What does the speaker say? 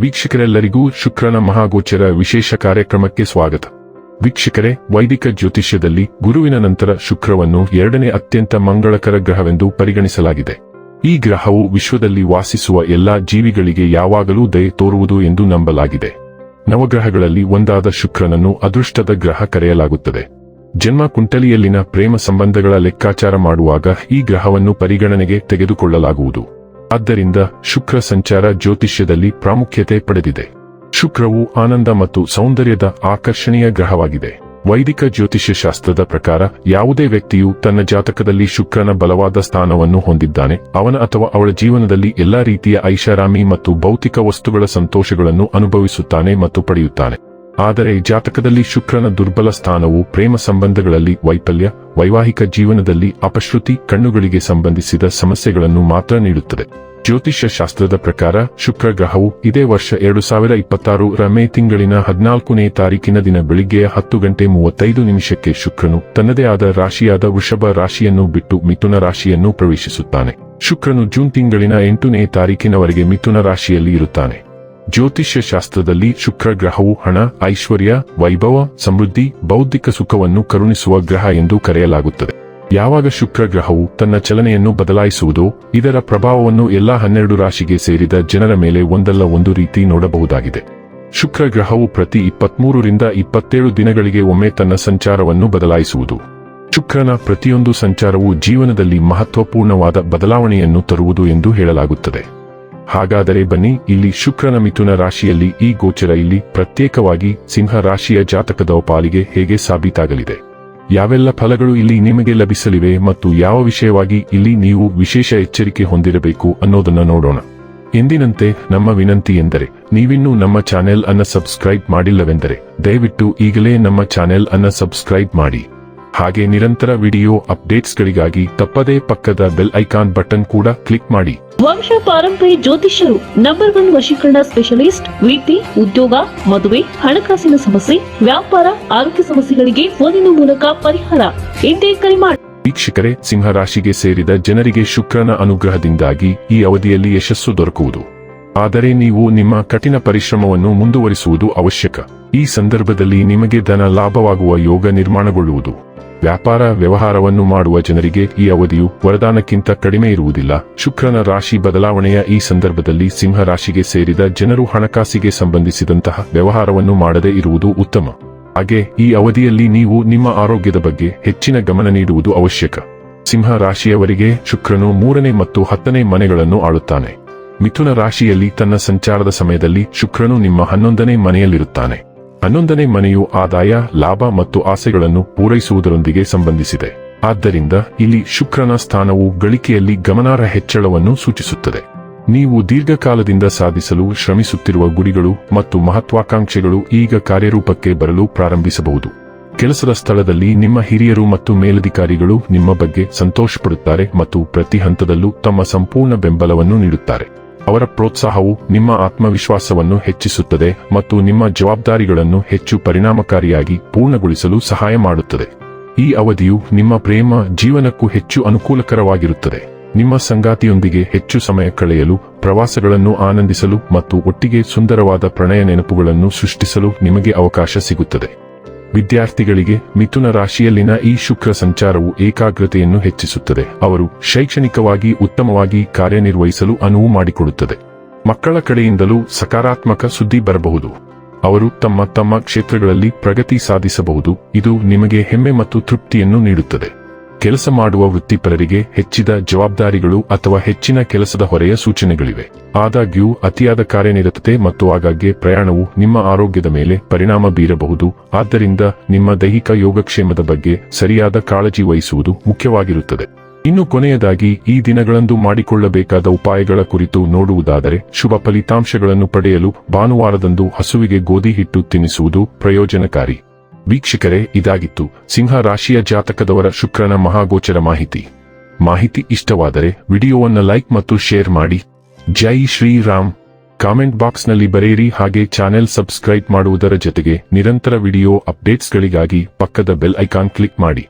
ವೀಕ್ಷಕರೆಲ್ಲರಿಗೂ ಶುಕ್ರನ ಮಹಾಗೋಚರ ವಿಶೇಷ ಕಾರ್ಯಕ್ರಮಕ್ಕೆ ಸ್ವಾಗತ. ವೀಕ್ಷಕರೇ, ವೈದಿಕ ಜ್ಯೋತಿಷ್ಯದಲ್ಲಿ ಗುರುವಿನ ನಂತರ ಶುಕ್ರವನ್ನು ಎರಡನೇ ಅತ್ಯಂತ ಮಂಗಳಕರ ಗ್ರಹವೆಂದು ಪರಿಗಣಿಸಲಾಗಿದೆ. ಈ ಗ್ರಹವು ವಿಶ್ವದಲ್ಲಿ ವಾಸಿಸುವ ಎಲ್ಲಾ ಜೀವಿಗಳಿಗೆ ಯಾವಾಗಲೂ ದಯೆ ತೋರುವುದು ಎಂದು ನಂಬಲಾಗಿದೆ. ನವಗ್ರಹಗಳಲ್ಲಿ ಒಂದಾದ ಶುಕ್ರನನ್ನು ಅದೃಷ್ಟದ ಗ್ರಹ ಕರೆಯಲಾಗುತ್ತದೆ. ಜನ್ಮ ಕುಂಡಲಿಯಲ್ಲಿನ ಪ್ರೇಮ ಸಂಬಂಧಗಳ ಲೆಕ್ಕಾಚಾರ ಮಾಡುವಾಗ ಈ ಗ್ರಹವನ್ನು ಪರಿಗಣನೆಗೆ ತೆಗೆದುಕೊಳ್ಳಲಾಗುವುದು. ಆದ್ದರಿಂದ ಶುಕ್ರ ಸಂಚಾರ ಜ್ಯೋತಿಷ್ಯದಲ್ಲಿ ಪ್ರಾಮುಖ್ಯತೆ ಪಡೆದಿದೆ. ಶುಕ್ರವು ಆನಂದ ಮತ್ತು ಸೌಂದರ್ಯದ ಆಕರ್ಷಣೀಯ ಗ್ರಹವಾಗಿದೆ. ವೈದಿಕ ಜ್ಯೋತಿಷ್ಯ ಶಾಸ್ತ್ರದ ಪ್ರಕಾರ ಯಾವುದೇ ವ್ಯಕ್ತಿಯು ತನ್ನ ಜಾತಕದಲ್ಲಿ ಶುಕ್ರನ ಬಲವಾದ ಸ್ಥಾನವನ್ನು ಹೊಂದಿದ್ದಾನೆ, ಅವನ ಅಥವಾ ಅವಳ ಜೀವನದಲ್ಲಿ ಎಲ್ಲಾ ರೀತಿಯ ಐಷಾರಾಮಿ ಮತ್ತು ಭೌತಿಕ ವಸ್ತುಗಳ ಸಂತೋಷಗಳನ್ನು ಅನುಭವಿಸುತ್ತಾನೆ ಮತ್ತು ಪಡೆಯುತ್ತಾನೆ. ಆದರೆ ಜಾತಕದಲ್ಲಿ ಶುಕ್ರನ ದುರ್ಬಲ ಸ್ಥಾನವು ಪ್ರೇಮ ಸಂಬಂಧಗಳಲ್ಲಿ ವೈಫಲ್ಯ, ವೈವಾಹಿಕ ಜೀವನದಲ್ಲಿ ಅಪಶ್ರುತಿ, ಕಣ್ಣುಗಳಿಗೆ ಸಂಬಂಧಿಸಿದ ಸಮಸ್ಯೆಗಳನ್ನು ಮಾತ್ರ ನೀಡುತ್ತದೆ. ಜ್ಯೋತಿಷ್ಯ ಶಾಸ್ತ್ರದ ಪ್ರಕಾರ ಶುಕ್ರ ಗ್ರಹವು ಇದೇ ವರ್ಷ 2026 ಮೇ ತಿಂಗಳಿನ 14ನೇ ತಾರೀಕಿನ ದಿನ ಬೆಳಿಗ್ಗೆ 10:35 ಶುಕ್ರನು ತನ್ನದೇ ಆದ ರಾಶಿಯಾದ ವೃಷಭ ರಾಶಿಯನ್ನು ಬಿಟ್ಟು ಮಿಥುನ ರಾಶಿಯನ್ನು ಪ್ರವೇಶಿಸುತ್ತಾನೆ. ಶುಕ್ರನು ಜೂನ್ ತಿಂಗಳಿನ 8ನೇ ತಾರೀಕಿನವರೆಗೆ ಮಿಥುನ ರಾಶಿಯಲ್ಲಿ ಇರುತ್ತಾನೆ. ಜ್ಯೋತಿಷ್ಯ ಶಾಸ್ತ್ರದಲ್ಲಿ ಶುಕ್ರ ಗ್ರಹವು ಹಣ, ಐಶ್ವರ್ಯ, ವೈಭವ, ಸಮೃದ್ಧಿ, ಬೌದ್ಧಿಕ ಸುಖವನ್ನು ಕರುಣಿಸುವ ಗ್ರಹ ಎಂದು ಕರೆಯಲಾಗುತ್ತದೆ. ಯಾವಾಗ ಶುಕ್ರ ಗ್ರಹವು ತನ್ನ ಚಲನೆಯನ್ನು ಬದಲಾಯಿಸುವುದೋ ಇದರ ಪ್ರಭಾವವನ್ನು ಎಲ್ಲಾ 12 ರಾಶಿಗೆ ಸೇರಿದ ಜನರ ಮೇಲೆ ಒಂದಲ್ಲ ಒಂದು ರೀತಿ ನೋಡಬಹುದಾಗಿದೆ. ಶುಕ್ರ ಗ್ರಹವು ಪ್ರತಿ 23ರಿಂದ 27 ದಿನಗಳಿಗೆ ಒಮ್ಮೆ ತನ್ನ ಸಂಚಾರವನ್ನು ಬದಲಾಯಿಸುವುದು. ಶುಕ್ರನ ಪ್ರತಿಯೊಂದು ಸಂಚಾರವು ಜೀವನದಲ್ಲಿ ಮಹತ್ವಪೂರ್ಣವಾದ ಬದಲಾವಣೆಯನ್ನು ತರುವುದು ಎಂದು ಹೇಳಲಾಗುತ್ತದೆ. ಹಾಗಾದರೆ ಬನ್ನಿ, ಇಲ್ಲಿ ಶುಕ್ರನ ಮಿಥುನ ರಾಶಿಯಲ್ಲಿ ಈ ಗೋಚರ ಇಲ್ಲಿ ಪ್ರತ್ಯೇಕವಾಗಿ ಸಿಂಹ ರಾಶಿಯ ಜಾತಕದ ಪಾಲಿಗೆ ಹೇಗೆ ಸಾಬೀತಾಗಲಿದೆ, ಯಾವೆಲ್ಲ ಫಲಗಳು ಇಲ್ಲಿ ನಿಮಗೆ ಲಭಿಸಲಿವೆ ಮತ್ತು ಯಾವ ವಿಷಯವಾಗಿ ಇಲ್ಲಿ ನೀವು ವಿಶೇಷ ಎಚ್ಚರಿಕೆ ಹೊಂದಿರಬೇಕು ಅನ್ನೋದನ್ನ ನೋಡೋಣ. ಎಂದಿನಂತೆ ನಮ್ಮ ವಿನಂತಿ ಎಂದರೆ, ನೀವಿನ್ನೂ ನಮ್ಮ ಚಾನೆಲ್ ಅನ್ನು ಸಬ್ಸ್ಕ್ರೈಬ್ ಮಾಡಿಲ್ಲವೆಂದರೆ ದಯವಿಟ್ಟು ಈಗಲೇ ನಮ್ಮ ಚಾನೆಲ್ ಅನ್ನು ಸಬ್ಸ್ಕ್ರೈಬ್ ಮಾಡಿ. ಹಾಗೆ ನಿರಂತರ ವಿಡಿಯೋ ಅಪ್ಡೇಟ್ಸ್ಗಳಿಗಾಗಿ ತಪ್ಪದೇ ಪಕ್ಕದ ಬೆಲ್ ಐಕಾನ್ ಬಟನ್ ಕೂಡ ಕ್ಲಿಕ್ ಮಾಡಿ. ವಂಶ ಪಾರಂಪರ್ಯ ಜ್ಯೋತಿಷ್ಯರು ನಂಬರ್ 1 ವಶೀಕರಣ ಸ್ಪೆಷಲಿಸ್ಟ್. ವೃತ್ತಿ, ಉದ್ಯೋಗ, ಮದುವೆ, ಹಣಕಾಸಿನ ಸಮಸ್ಯೆ, ವ್ಯಾಪಾರ, ಆರೋಗ್ಯ ಸಮಸ್ಯೆಗಳಿಗೆ ಫೋನಿನ ಮೂಲಕ ಪರಿಹಾರ. ಇಂದೇ ಕರೆ ಮಾಡಿ. ವೀಕ್ಷಕರೇ, ಸಿಂಹ ರಾಶಿಗೆ ಸೇರಿದ ಜನರಿಗೆ ಶುಕ್ರನ ಅನುಗ್ರಹದಿಂದಾಗಿ ಈ ಅವಧಿಯಲ್ಲಿ ಯಶಸ್ಸು ದೊರಕುವುದು. ಆದರೆ ನೀವು ನಿಮ್ಮ ಕಠಿಣ ಪರಿಶ್ರಮವನ್ನು ಮುಂದುವರಿಸುವುದು ಅವಶ್ಯಕ. ಈ ಸಂದರ್ಭದಲ್ಲಿ ನಿಮಗೆ ಧನ ಲಾಭವಾಗುವ ಯೋಗ ನಿರ್ಮಾಣಗೊಳ್ಳುವುದು. ವ್ಯಾಪಾರ ವ್ಯವಹಾರವನ್ನು ಮಾಡುವ ಜನರಿಗೆ ಈ ಅವಧಿಯು ವರದಾನಕ್ಕಿಂತ ಕಡಿಮೆ ಇರುವುದಿಲ್ಲ. ಶುಕ್ರನ ರಾಶಿ ಬದಲಾವಣೆಯ ಈ ಸಂದರ್ಭದಲ್ಲಿ ಸಿಂಹ ರಾಶಿಗೆ ಸೇರಿದ ಜನರು ಹಣಕಾಸಿಗೆ ಸಂಬಂಧಿಸಿದಂತಹ ವ್ಯವಹಾರವನ್ನು ಮಾಡದೇ ಇರುವುದು ಉತ್ತಮ. ಹಾಗೆ ಈ ಅವಧಿಯಲ್ಲಿ ನೀವು ನಿಮ್ಮ ಆರೋಗ್ಯದ ಬಗ್ಗೆ ಹೆಚ್ಚಿನ ಗಮನ ನೀಡುವುದು ಅವಶ್ಯಕ. ಸಿಂಹ ರಾಶಿಯವರಿಗೆ ಶುಕ್ರನು 3ನೇ ಮತ್ತು 10ನೇ ಮನೆಗಳನ್ನು ಆಳುತ್ತಾನೆ. ಮಿಥುನ ರಾಶಿಯಲ್ಲಿ ತನ್ನ ಸಂಚಾರದ ಸಮಯದಲ್ಲಿ ಶುಕ್ರನು ನಿಮ್ಮ 11ನೇ ಮನೆಯಲ್ಲಿರುತ್ತಾನೆ. 11ನೇ ಮನೆಯು ಆದಾಯ, ಲಾಭ ಮತ್ತು ಆಸೆಗಳನ್ನು ಪೂರೈಸುವುದರೊಂದಿಗೆ ಸಂಬಂಧಿಸಿದೆ. ಆದ್ದರಿಂದ ಇಲ್ಲಿ ಶುಕ್ರನ ಸ್ಥಾನವು ಗಳಿಕೆಯಲ್ಲಿ ಗಮನಾರ್ಹ ಹೆಚ್ಚಳವನ್ನು ಸೂಚಿಸುತ್ತದೆ. ನೀವು ದೀರ್ಘಕಾಲದಿಂದ ಸಾಧಿಸಲು ಶ್ರಮಿಸುತ್ತಿರುವ ಗುರಿಗಳು ಮತ್ತು ಮಹತ್ವಾಕಾಂಕ್ಷೆಗಳು ಈಗ ಕಾರ್ಯರೂಪಕ್ಕೆ ಬರಲು ಪ್ರಾರಂಭಿಸಬಹುದು. ಕೆಲಸದ ಸ್ಥಳದಲ್ಲಿ ನಿಮ್ಮ ಹಿರಿಯರು ಮತ್ತು ಮೇಲಧಿಕಾರಿಗಳು ನಿಮ್ಮ ಬಗ್ಗೆ ಸಂತೋಷಪಡುತ್ತಾರೆ ಮತ್ತು ಪ್ರತಿ ಹಂತದಲ್ಲೂ ತಮ್ಮ ಸಂಪೂರ್ಣ ಬೆಂಬಲವನ್ನು ನೀಡುತ್ತಾರೆ. ಅವರ ಪ್ರೋತ್ಸಾಹವು ನಿಮ್ಮ ಆತ್ಮವಿಶ್ವಾಸವನ್ನು ಹೆಚ್ಚಿಸುತ್ತದೆ ಮತ್ತು ನಿಮ್ಮ ಜವಾಬ್ದಾರಿಗಳನ್ನು ಹೆಚ್ಚು ಪರಿಣಾಮಕಾರಿಯಾಗಿ ಪೂರ್ಣಗೊಳಿಸಲು ಸಹಾಯ ಮಾಡುತ್ತದೆ. ಈ ಅವಧಿಯು ನಿಮ್ಮ ಪ್ರೇಮ ಜೀವನಕ್ಕೂ ಹೆಚ್ಚು ಅನುಕೂಲಕರವಾಗಿರುತ್ತದೆ. ನಿಮ್ಮ ಸಂಗಾತಿಯೊಂದಿಗೆ ಹೆಚ್ಚು ಸಮಯ ಕಳೆಯಲು, ಪ್ರವಾಸಗಳನ್ನು ಆನಂದಿಸಲು ಮತ್ತು ಒಟ್ಟಿಗೆ ಸುಂದರವಾದ ಪ್ರಣಯ ನೆನಪುಗಳನ್ನು ಸೃಷ್ಟಿಸಲು ನಿಮಗೆ ಅವಕಾಶ ಸಿಗುತ್ತದೆ. ವಿದ್ಯಾರ್ಥಿಗಳಿಗೆ ಮಿಥುನ ರಾಶಿಯಲ್ಲಿನ ಈ ಶುಕ್ರ ಸಂಚಾರವು ಏಕಾಗ್ರತೆಯನ್ನು ಹೆಚ್ಚಿಸುತ್ತದೆ. ಅವರು ಶೈಕ್ಷಣಿಕವಾಗಿ ಉತ್ತಮವಾಗಿ ಕಾರ್ಯನಿರ್ವಹಿಸಲು ಅನುವು ಮಾಡಿಕೊಡುತ್ತದೆ. ಮಕ್ಕಳ ಕಡೆಯಿಂದಲೂ ಸಕಾರಾತ್ಮಕ ಸುದ್ದಿ ಬರಬಹುದು. ಅವರು ತಮ್ಮ ಕ್ಷೇತ್ರಗಳಲ್ಲಿ ಪ್ರಗತಿ ಸಾಧಿಸಬಹುದು. ಇದು ನಿಮಗೆ ಹೆಮ್ಮೆ ಮತ್ತು ತೃಪ್ತಿಯನ್ನು ನೀಡುತ್ತದೆ. ಕೆಲಸ ಮಾಡುವ ವೃತ್ತಿಪರರಿಗೆ ಹೆಚ್ಚಿದ ಜವಾಬ್ದಾರಿಗಳು ಅಥವಾ ಹೆಚ್ಚಿನ ಕೆಲಸದ ಹೊರೆಯ ಸೂಚನೆಗಳಿವೆ. ಆದಾಗ್ಯೂ ಅತಿಯಾದ ಕಾರ್ಯನಿರತತೆ ಮತ್ತು ಆಗಾಗ್ಗೆ ಪ್ರಯಾಣವು ನಿಮ್ಮ ಆರೋಗ್ಯದ ಮೇಲೆ ಪರಿಣಾಮ ಬೀರಬಹುದು. ಆದ್ದರಿಂದ ನಿಮ್ಮ ದೈಹಿಕ ಯೋಗಕ್ಷೇಮದ ಬಗ್ಗೆ ಸರಿಯಾದ ಕಾಳಜಿ ವಹಿಸುವುದು ಮುಖ್ಯವಾಗಿರುತ್ತದೆ. ಇನ್ನು ಕೊನೆಯದಾಗಿ ಈ ದಿನಗಳಂದು ಮಾಡಿಕೊಳ್ಳಬೇಕಾದ ಉಪಾಯಗಳ ಕುರಿತು ನೋಡುವುದಾದರೆ, ಶುಭ ಫಲಿತಾಂಶಗಳನ್ನು ಪಡೆಯಲು ಭಾನುವಾರದಂದು ಹಸುವಿಗೆ ಗೋಧಿ ಹಿಟ್ಟು ತಿನ್ನಿಸುವುದು ಪ್ರಯೋಜನಕಾರಿ. ವೀಕ್ಷಕರೇ, ಇದಾಗಿತ್ತು ಸಿಂಹ ರಾಶಿಯ ಜಾತಕದವರ ಶುಕ್ರನ ಮಹಾಗೋಚರ ಮಾಹಿತಿ ಇಷ್ಟವಾದರೆ ವಿಡಿಯೋವನ್ನು ಲೈಕ್ ಮತ್ತು ಶೇರ್ ಮಾಡಿ. ಜೈ ಶ್ರೀರಾಮ್. ಕಾಮೆಂಟ್ ಬಾಕ್ಸ್ನಲ್ಲಿ ಬರೆಯಿರಿ. ಹಾಗೆ ಚಾನೆಲ್ ಸಬ್ಸ್ಕ್ರೈಬ್ ಮಾಡುವುದರ ಜೊತೆಗೆ ನಿರಂತರ ವಿಡಿಯೋ ಅಪ್ಡೇಟ್ಸ್ಗಳಿಗಾಗಿ ಪಕ್ಕದ ಬೆಲ್ ಐಕಾನ್ ಕ್ಲಿಕ್ ಮಾಡಿ.